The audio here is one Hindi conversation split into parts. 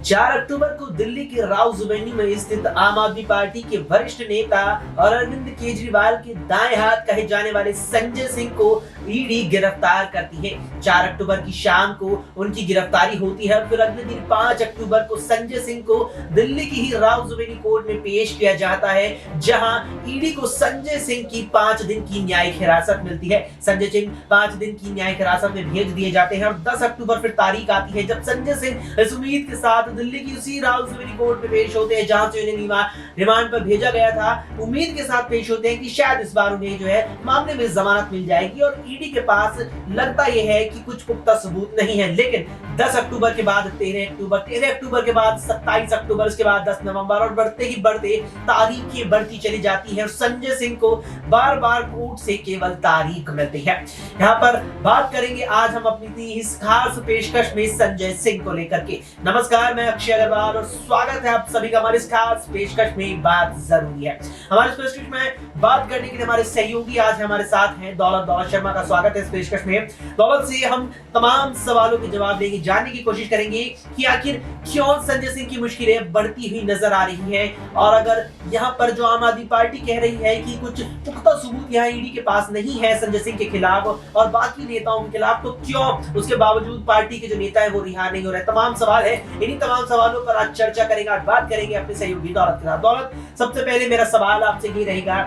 4 अक्टूबर को दिल्ली के राउज़वेनी में स्थित आम आदमी पार्टी के वरिष्ठ नेता और अरविंद केजरीवाल के दाएं हाथ कहे जाने वाले संजय सिंह को ईडी गिरफ्तार करती है। 4 अक्टूबर की शाम को उनकी गिरफ्तारी होती है। फिर अगले दिन 5 अक्टूबर को संजय सिंह को दिल्ली की ही राउज़वेनी कोर्ट में पेश किया जाता है, जहां ईडी को संजय सिंह की 5 दिन की न्यायिक हिरासत मिलती है। संजय सिंह 5 दिन की न्यायिक हिरासत में भेज दिए जाते हैं और 10 अक्टूबर फिर तारीख आती है जब संजय सिंह इस उम्मीद के साथ दिल्ली की उसी राउज़वेनी कोर्ट में पेश होते हैं जहां से उन्हें रिमांड पर भेजा गया था। उम्मीद के साथ पेश होते हैं कि शायद इस बार उन्हें जो है मामले में जमानत मिल जाएगी और ईडी के पास लगता यह है कि कुछ पुख्ता सबूत नहीं है। लेकिन 10 अक्टूबर के बाद 13 अक्टूबर के बाद 27 अक्टूबर, उसके बाद 10 नवंबर और बढ़ते ही बढ़ते तारीखें बढ़ती चली जाती है और संजय सिंह को बार बार कोर्ट से केवल तारीख मिलती है। यहाँ पर बात करेंगे आज हम अपनी इस खास पेशकश में संजय सिंह को लेकर के। नमस्कार, मैं अक्षय अग्रवाल और स्वागत है आप सभी का हमारे इस खास पेशकश में। बात जरूरी है हमारे इस पेशकश में बात करने के लिए हमारे सहयोगी आज हमारे साथ हैं दौलत शर्मा का स्वागत है इस पेशकश में। दौलत से हम तमाम सवालों के जवाब देंगे, जानने की कोशिश करेंगे कि आखिर क्यों संजय सिंह की मुश्किलें बढ़ती हुई नजर आ रही है और अगर यहाँ पर जो आम आदमी पार्टी कह रही है कि कुछ पुख्ता सबूत यहाँ ईडी के पास नहीं है संजय सिंह के खिलाफ और बाकी नेताओं के खिलाफ, तो क्यों उसके बावजूद पार्टी के जो नेता है वो रिहा नहीं हो रहे। तमाम सवाल है, इन्हीं तमाम सवालों पर आज चर्चा करेंगे, आज बात करेंगे अपने सहयोगी दौलत के साथ। दौलत, सबसे पहले मेरा सवाल आपसे ये रहेगा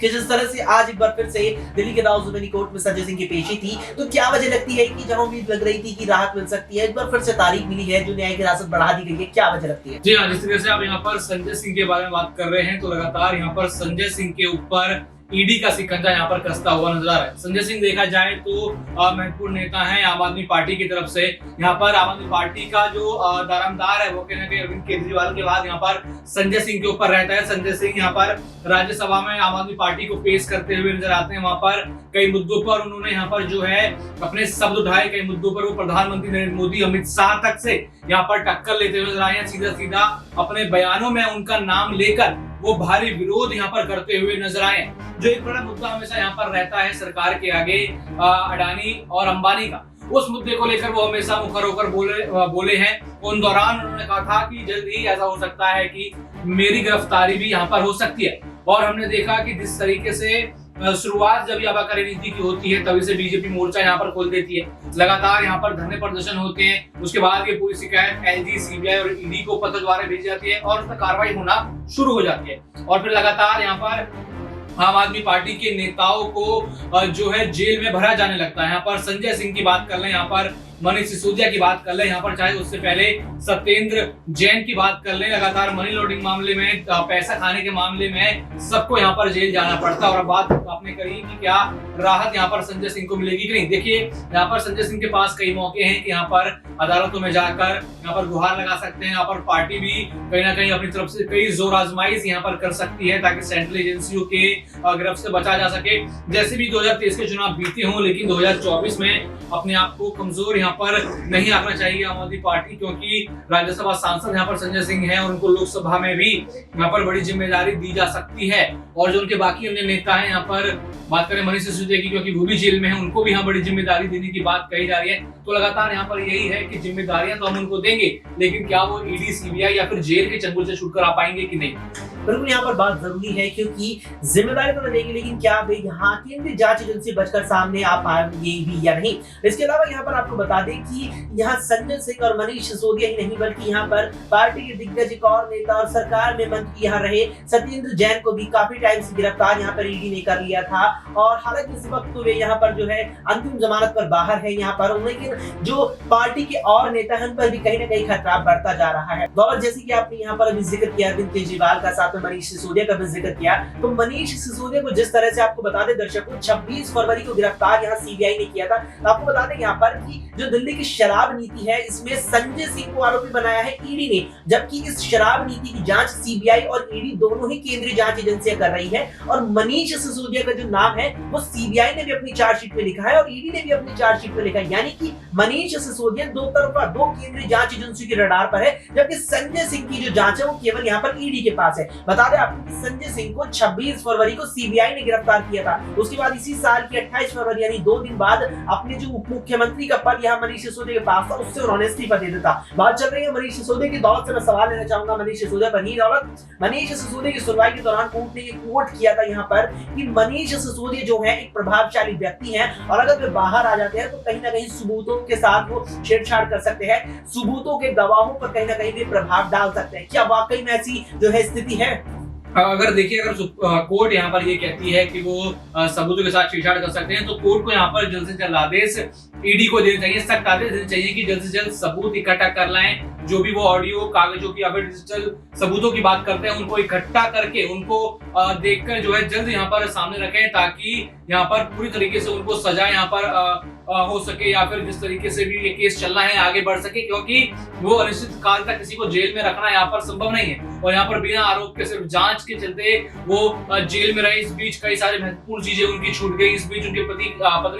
कि जिस तरह से आज एक बार फिर से दिल्ली के राउज़वेनी कोर्ट में संजय सिंह की पेशी थी, तो क्या वजह लगती है कि जहां उम्मीद लग रही थी कि राहत मिल सकती है, एक बार फिर से तारीख मिली है, जो न्यायिक हिरासत बढ़ा दी गई है, क्या वजह लगती है? जी हाँ, जिस तरह से आप यहाँ पर संजय सिंह के बारे में बात कर रहे हैं तो लगातार यहाँ पर संजय सिंह के ऊपर ईडी का शिकंजा यहाँ पर कसता हुआ नजर आ रहा है। संजय सिंह देखा जाए तो महत्वपूर्ण नेता है आम आदमी पार्टी की तरफ से। यहाँ पर आम आदमी पार्टी का जो दारोमदार है वो कहीं ना कहीं अरविंद केजरीवाल के बाद यहाँ पर संजय सिंह के ऊपर रहता है। संजय सिंह यहाँ पर राज्यसभा में आम आदमी पार्टी को पेश करते हुए नजर आते हैं। वहां पर कई मुद्दों पर उन्होंने यहाँ पर जो है अपने शब्द उठाए, कई मुद्दों पर वो प्रधानमंत्री नरेंद्र मोदी, अमित शाह तक से यहाँ पर टक्कर लेते हुए नजर आए हैं। सीधा सीधा अपने बयानों में उनका नाम लेकर वो भारी विरोध यहाँ पर करते हुए नजर आए। जो एक बड़ा मुद्दा हमेशा यहाँ पर रहता है सरकार के आगे अडानी और अंबानी का, उस मुद्दे को लेकर वो हमेशा मुखर होकर बोले हैं। उन दौरान उन्होंने कहा था कि जल्द ही ऐसा हो सकता है कि मेरी गिरफ्तारी भी यहाँ पर हो सकती है। और हमने देखा कि जिस तरीके से शुरुआत जब आबकारी नीति की होती है तभी से बीजेपी मोर्चा यहाँ पर खोल देती है। लगातार यहाँ पर धरने प्रदर्शन होते हैं, उसके बाद ये पूरी शिकायत एलजी, सीबीआई और ईडी को पत्र द्वारा भेजी जाती है और उस पर कार्रवाई होना शुरू हो जाती है। और फिर लगातार यहाँ पर आम आदमी पार्टी के नेताओं को जो है जेल में भरा जाने लगता है। यहाँ पर संजय सिंह की बात कर लें, यहाँ पर मनीष सिसोदिया की बात कर लें, यहाँ पर चाहे उससे पहले सत्येंद्र जैन की बात कर लें, लगातार मनी लॉन्ड्रिंग मामले में, पैसा खाने के मामले में सबको यहाँ पर जेल जाना पड़ता है। और अब बात आपने करी कि क्या राहत यहाँ पर संजय सिंह को मिलेगी कि नहीं। देखिए, यहाँ पर संजय सिंह के पास कई मौके हैं कि यहाँ पर अदालतों में जाकर यहाँ पर गुहार लगा सकते हैं। यहाँ पर पार्टी भी कहीं ना कहीं अपनी तरफ से कई जोर आजमाइश यहाँ पर कर सकती है ताकि सेंट्रल एजेंसियों के गिरफ्त से बचा जा सके। जैसे भी 2023 के चुनाव बीते हों, लेकिन 2024 में अपने आप को कमजोर यहाँ पर नहीं आंकना चाहिए आम आदमी पार्टी, क्योंकि राज्यसभा सांसद यहाँ पर संजय सिंह हैं और उनको लोकसभा में भी यहाँ पर बड़ी जिम्मेदारी दी जा सकती है। और जो उनके बाकी अन्य नेता हैं, यहाँ पर बात करें मनीष सिसोदिया की, क्योंकि वो भी जेल में है, उनको भी यहाँ बड़ी जिम्मेदारी देने की बात कही जा रही है। तो लगातार यहाँ पर यही है कि जिम्मेदारियां तो हम उनको देंगे, लेकिन क्या वो ईडी, सीबीआई या फिर जेल के चंगुल से छूट कर आ पाएंगे कि नहीं। बिल्कुल, यहाँ पर बात जरूरी है क्योंकि जिम्मेदारी तो देंगे, लेकिन क्या वे यहाँ केंद्रीय जांच एजेंसी बचकर सामने आ पाएंगे भी या नहीं। इसके अलावा यहाँ पर आपको बता दें कि यहाँ संजय सिंह और मनीष सिसोदिया ही नहीं बल्कि यहाँ पर पार्टी के दिग्गज एक और नेता और सरकार में मंत्री यहाँ रहे सत्येंद्र जैन को भी काफी टाइम से गिरफ्तार यहाँ पर ईडी ने कर लिया था। और हालांकि इस वक्त तो वे यहाँ पर जो है अंतिम जमानत पर बाहर है यहाँ पर, लेकिन जो पार्टी के और नेता हैं उन पर भी कहीं ना कहीं खतरा बढ़ता जा रहा है। दौलत, जैसे कि आपने यहाँ पर अभी जिक्र किया अरविंद केजरीवाल का, साथ में मनीष सिसोदिया का भी जिक्र किया, तो मनीष सिसोदिया को जिस तरह से आपको बता दें दर्शकों, 26 फरवरी को गिरफ्तार यहाँ सीबीआई ने किया था। तो आपको बता दें यहाँ पर कि जो दिल्ली की शराब नीति है इसमें संजय सिंह को आरोपी बनाया है ईडी ने, जबकि इस शराब नीति की जांच सीबीआई और ईडी दोनों ही केंद्रीय जांच एजेंसियां कर रही है। और मनीष सिसोदिया का जो नाम है वो सीबीआई ने भी अपनी चार्जशीट में लिखा है और ईडी ने भी अपनी चार्जशीट में लिखा है, यानी कि मनीष सिसोदिया दो तरफा, दो केंद्रीय जांच एजेंसी के रडार पर है, जबकि संजय सिंह की जो जांच है वो केवल यहाँ पर ईडी के पास है। बता दें आपको कि संजय सिंह को 26 फरवरी को सीबीआई ने गिरफ्तार किया था। उसके बाद इसी साल की 28 फरवरी यानी 2 दिन बाद अपने जो उप मुख्यमंत्री का पद यहाँ मनीष सिसोदिया के पास था उससे उन्होंने इस्तीफा दे दिया। बात चल रही है मनीष सिसोदिया की दौलत से। मैं सवाल लेना चाहूंगा मनीष सिसोदिया पर। ही दौलत, मनीष सिसोदिया की सुनवाई के दौरान कोर्ट ने ये कोट किया था यहाँ पर कि मनीष सिसोदिया जो है एक प्रभावशाली व्यक्ति है और अगर वे बाहर आ जाते हैं तो कहीं ना कहीं सबूतों के साथ वो छेड़छाड़ कर सकते हैं, सबूतों के गवाहों पर कहीं ना कहीं वे प्रभाव डाल सकते हैं। क्या वाकई में ऐसी जो है स्थिति है? अगर देखिए, अगर कोर्ट यहाँ पर ये कहती है कि वो सबूतों के साथ छेड़छाड़ कर सकते हैं तो कोर्ट को यहाँ पर जल्द से जल्द आदेश ईडी को देना चाहिए, सख्त आदेश देना चाहिए कि जल्द से जल्द सबूत इकट्ठा कर लाएं। जो भी वो ऑडियो, कागजों की या फिर डिजिटल सबूतों की बात करते हैं उनको इकट्ठा करके उनको देखकर जो है जल्द यहाँ पर सामने रखें ताकि यहाँ पर पूरी तरीके से उनको सजा यहाँ पर हो सके या फिर जिस तरीके से भी ये केस चलना है आगे बढ़ सके, क्योंकि वो अनिश्चित काल तक किसी को जेल में रखना यहाँ पर संभव नहीं है। और यहाँ पर बिना आरोप के सिर्फ जांच के चलते वो जेल में रहे। इस बीच कई सारी महत्वपूर्ण चीजें उनकी छूट गई। इस बीच उनके पत्नी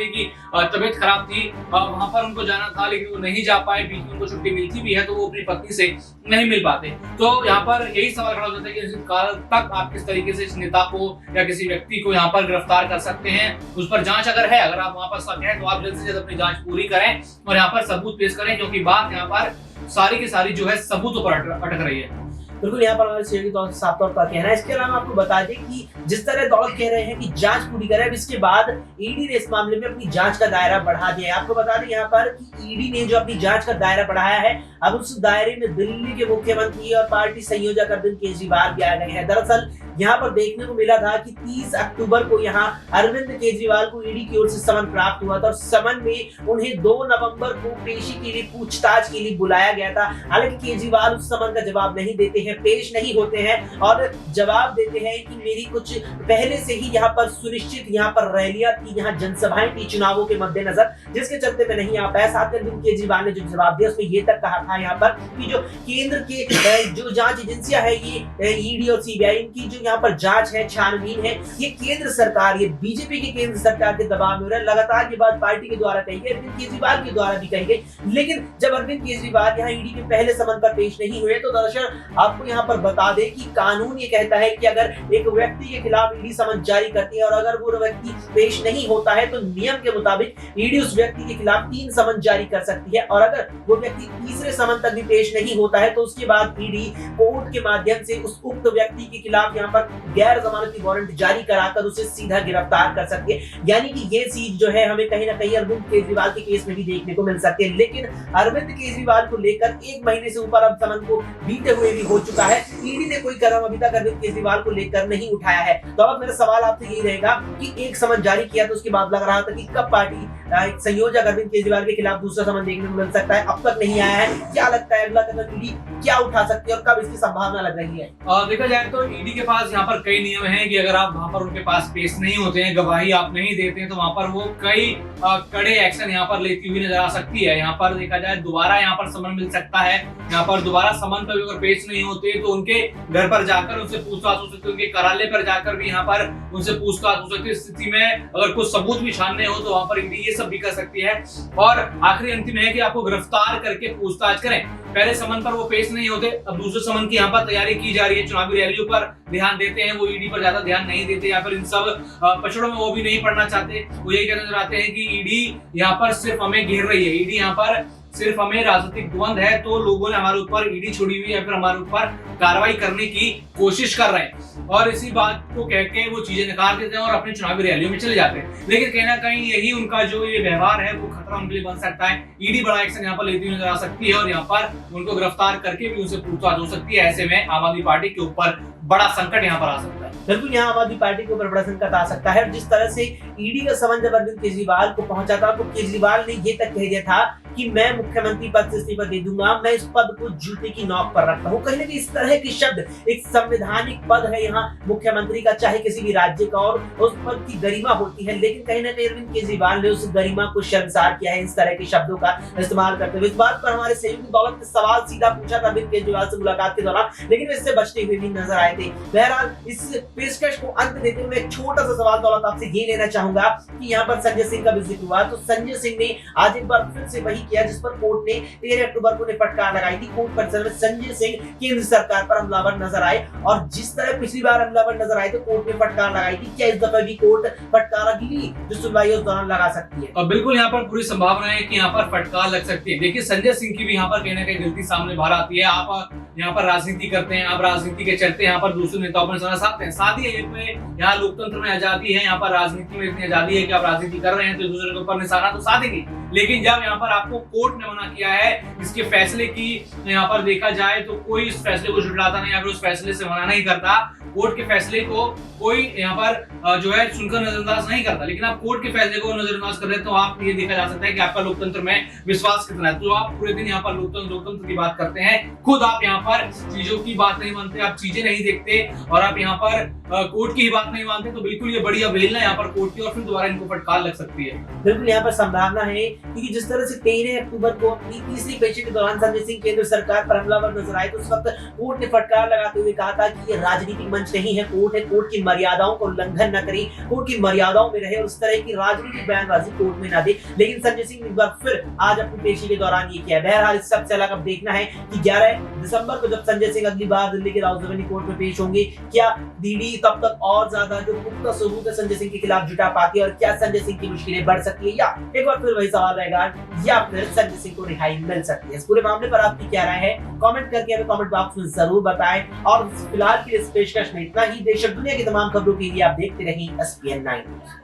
की तबीयत खराब थी, वहां पर उनको जाना था लेकिन वो नहीं जा पाए। बीच में उनको छुट्टी मिलती भी है तो वो अपनी पत्नी से नहीं मिल पाते। तो यहाँ पर यही सवाल खड़ा हो जाता है कि अनिश्चित काल तक आप किस तरीके से इस नेता को या किसी व्यक्ति को यहाँ पर गिरफ्तार कर सकते हैं। उस पर जांच अगर है, अगर आप वहां पर शक है तो आप जल्द से जल्द अपनी जांच पूरी करें और यहाँ पर सबूत पेश करें, क्योंकि बात यहाँ पर सारी की सारी जो है सबूतों पर अटक रही है। बिल्कुल, यहाँ पर हमारे सीआईडी तो साफ तौर पर कहना है। इसके अलावा आपको बता दें कि जिस तरह दौलत कह रहे हैं कि जांच पूरी करें, इसके बाद ईडी ने इस मामले में अपनी जांच का दायरा बढ़ा दिया है। आपको बता दें यहाँ पर कि ईडी ने जो अपनी जांच का दायरा बढ़ाया है, अब उस दायरे में दिल्ली के मुख्यमंत्री और पार्टी संयोजक अरविंद केजरीवाल भी आ गए हैं। दरअसल यहाँ पर देखने को मिला था कि 30 अक्टूबर को यहाँ अरविंद केजरीवाल को ईडी की ओर से समन प्राप्त हुआ था और समन में उन्हें 2 नवंबर को पेशी के लिए, पूछताछ के लिए बुलाया गया था। हालांकि केजरीवाल उस समन का जवाब नहीं देते हैं, पेश नहीं होते हैं और जवाब देते हैं कि मेरी कुछ पहले से ही यहाँ पर सुनिश्चित यहाँ पर रैलियां थी, यहाँ जनसभाएं थी चुनावों के मद्देनजर, जिसके चलते मैं नहीं आ पाया। साथ ही अरविंद केजरीवाल ने जो जवाब दिया उसमें ये तक कहा था यहाँ पर कि जो केंद्र के जो जांच एजेंसियां है, ये ईडी और सीबीआई, इनकी जो यहाँ पर जांच है, छानबीन है, ये केंद्र सरकार, ये बीजेपी की केंद्र सरकार के दबाव में हो रहा है। लगातार ये बात पार्टी के द्वारा कही गई, अरविंद केजरीवाल के द्वारा भी कही गई। लेकिन जब अरविंद केजरीवाल यहाँ ईडी के पहले समन पर पेश नहीं हुए तो दरअसल आपको यहाँ पर बता दें कि कानून ये कहता है कि अगर एक व्यक्ति के खिलाफ ईडी समन जारी करती है और अगर वो व्यक्ति पेश नहीं होता है तो नियम के मुताबिक ईडी उस व्यक्ति के खिलाफ 3 समन जारी कर सकती है और अगर वो व्यक्ति तीसरे समन तक भी पेश नहीं होता है तो उसके बाद ईडी कोर्ट के माध्यम से उस उक्त व्यक्ति के खिलाफ यहाँ पर गैर जमानती वारंट जारी कराकर उसे सीधा गिरफ्तार कर सकती है। यानी कि ये चीज जो है हमें कहीं ना कहीं अरविंद केजरीवाल के केस में भी देखने को मिल सकती है। लेकिन अरविंद केजरीवाल को लेकर 1 महीने से ऊपर अब समन को बीते हुए भी हो चुका है, ईडी ने कोई कदम अभी तक अरविंद केजरीवाल को लेकर नहीं उठाया है। तो अब मेरा सवाल आपसे यही रहेगा कि एक समन जारी किया तो उसके बाद लग रहा था कि कब पार्टी संयोजक अरविंद केजरीवाल के खिलाफ दूसरा समन देखने को मिल सकता है, अब तक नहीं आया है। क्या लगता है अगला कदम ईडी क्या उठा सकती है और कब इसकी संभावना लग रही है? देखा जाए तो ईडी के पास यहाँ पर कई नियम हैं कि अगर आप वहां पर उनके पास पेश नहीं होते हैं, गवाही आप नहीं देते हैं, तो वहां पर वो कई कड़े एक्शन यहाँ पर लेती हुई नजर आ सकती है। यहाँ पर देखा जाए दोबारा यहाँ पर समन मिल सकता है। यहाँ पर दोबारा समन पर अगर पेश नहीं होते तो उनके घर पर जाकर उनसे पूछताछ हो सकती है, उनके कार्यालय पर जाकर भी यहाँ पर उनसे पूछताछ हो सकती है। स्थिति में अगर कुछ सबूत भी छानने हो तो वहां पर ईडी ये सब भी कर सकती है। और आखिरी अंतिम है कि आपको गिरफ्तार करके पूछताछ करें। पहले समन पर वो पेश नहीं होते, अब दूसरे समन की यहाँ पर तैयारी की जा रही है। चुनावी रैलियों पर ध्यान देते हैं, वो ईडी पर ज्यादा ध्यान नहीं देते या फिर इन सब पचड़ों में वो भी नहीं पढ़ना चाहते। वो यही कहना चाहते हैं कि ईडी यहाँ पर सिर्फ हमें घेर रही है, ईडी यहाँ पर सिर्फ हमें राजनीतिक द्वंद है तो लोगों ने हमारे ऊपर ईडी छोड़ी हुई है, फिर हमारे ऊपर कार्रवाई करने की कोशिश कर रहे हैं और इसी बात को कह के वो चीजें नकार देते हैं और अपनी चुनावी रैलियों में चले जाते हैं। लेकिन कहीं ना कहीं यही उनका जो ये व्यवहार है वो खतरा उनके लिए बन सकता है। ईडी बड़ा एक्शन यहाँ पर लेती हुई नजर आ सकती है और यहाँ पर उनको गिरफ्तार करके भी उनसे पूछताछ हो सकती है। ऐसे में आम आदमी पार्टी के ऊपर बड़ा संकट यहाँ पर आ सकता है। बिल्कुल, यहाँ आम आदमी पार्टी के ऊपर बड़ा संकट आ सकता है। जिस तरह से ईडी का समन जब अरविंद केजरीवाल को पहुंचा था तो केजरीवाल ने ये तक कह दिया था कि मैं मुख्यमंत्री पद से इस्तीफा दे दूंगा, मैं इस पद को जूते की नोक पर रखता हूँ। कहीं ना कहीं इस तरह के शब्द, एक संवैधानिक पद है यहाँ मुख्यमंत्री का, चाहे किसी भी राज्य का, और उस पद की गरिमा होती है। लेकिन कहीं ना कहीं अरविंद केजरीवाल ने उस गरिमा को शर्मसार किया है इस तरह के शब्दों का इस्तेमाल करते हुए। इस बात पर हमारे सहयोगी दौलत ने सवाल सीधा पूछा था अरविंद केजरीवाल से मुलाकात के दौरान, लेकिन इससे बचते हुए भी नजर आए थे। बहरहाल इस पेशकश को अंत देते हुए एक छोटा सा सवाल दौलत आपसे ये लेना चाहूंगा चाहूंगा कि यहाँ पर संजय सिंह का भी जिक्र हुआ, तो संजय सिंह ने आज एक बार फिर से वही किया जिस पर कोर्ट ने 13 अक्टूबर को फटकार लगाई थी। कोर्ट परिसर में संजय सिंह केंद्र सरकार पर हमलावर नजर आए और जिस तरह पिछली बार हमलावर नजर आए तो कोर्ट ने फटकार लगाई थी, क्या इस दफा भी कोर्ट फटकार अगली जो सुनवाई उस दौरान लगा सकती है? और बिल्कुल यहाँ पर पूरी संभावना है कि यहाँ पर फटकार लग सकती है। देखिए संजय सिंह की भी यहाँ पर कहीं ना कहीं गलती सामने बाहर आती है। आप यहाँ पर राजनीति करते हैं, आप राजनीति के चलते यहाँ पर दूसरे नेताओं पर निशाना साधते हैं। साथ ही यहाँ लोकतंत्र में आजादी है, यहाँ पर राजनीति में इतनी आजादी है कि आप राजनीति कर रहे हैं तो दूसरे के ऊपर निशाना तो साधेंगे, लेकिन जब यहाँ पर आपको कोर्ट ने मना किया है इसके फैसले की यहाँ पर देखा जाए तो कोई इस फैसले को झुठलाता नहीं या फिर उस फैसले से मना नहीं करता। कोर्ट के फैसले को कोई यहाँ पर जो है सुनकर नजरअंदाज नहीं करता, लेकिन आप कोर्ट के फैसले को नजरअंदाज कर रहे हैं तो आप ये देखा जा सकता है कि आपका लोकतंत्र में विश्वास कितना है। तो आप पूरे दिन यहाँ पर लोकतंत्र की बात करते हैं, खुद आप यहाँ पर चीजों की बात नहीं मानते, आप चीजें नहीं देखते और आप यहाँ पर कोर्ट की बात नहीं मानते, तो बिल्कुल ये बड़ी अवहेलना यहाँ पर कोर्ट की और फिर दोबारा इनको फटकार लग सकती है। बिल्कुल यहाँ पर संभावना है क्योंकि जिस तरह से 13 अक्टूबर को अपनी तीसरी पेशी के दौरान संजय सिंह केंद्र सरकार पर हमलावर नजर आए तो उस वक्त कोर्ट ने फटकार लगाते हुए कहा था कि ये राजनीतिक मंच नहीं है, कोर्ट है, कोर्ट की मर्यादाओं को उल्लंघन न करे, कोर्ट की मर्यादाओं में रहे और उस तरह की राजनीतिक बयानबाजी कोर्ट में न दे। लेकिन संजय सिंह ने एक बार फिर आज अपनी पेशी के दौरान ये किया। बहरहाल इस सबसे अलग अब देखना है कि 11 दिसंबर को जब संजय सिंह अगली बार दिल्ली के राउजवेली कोर्ट में पेश होंगे, क्या ईडी तब तक और ज्यादा जो पुख्ता सबूत है संजय सिंह के खिलाफ जुटा पाती है और क्या संजय सिंह की मुश्किलें बढ़ सकती है, या एक बार फिर वही सवाल रहेगा या फिर संजय सिंह को रिहाई मिल सकती है। इस पूरे मामले पर आपकी क्या राय है कमेंट करके हमें कमेंट बॉक्स में जरूर बताएं और फिलहाल की इस पेशकश में इतना ही। देश और दुनिया की तमाम खबरों के लिए आप देखते रहें SPN9।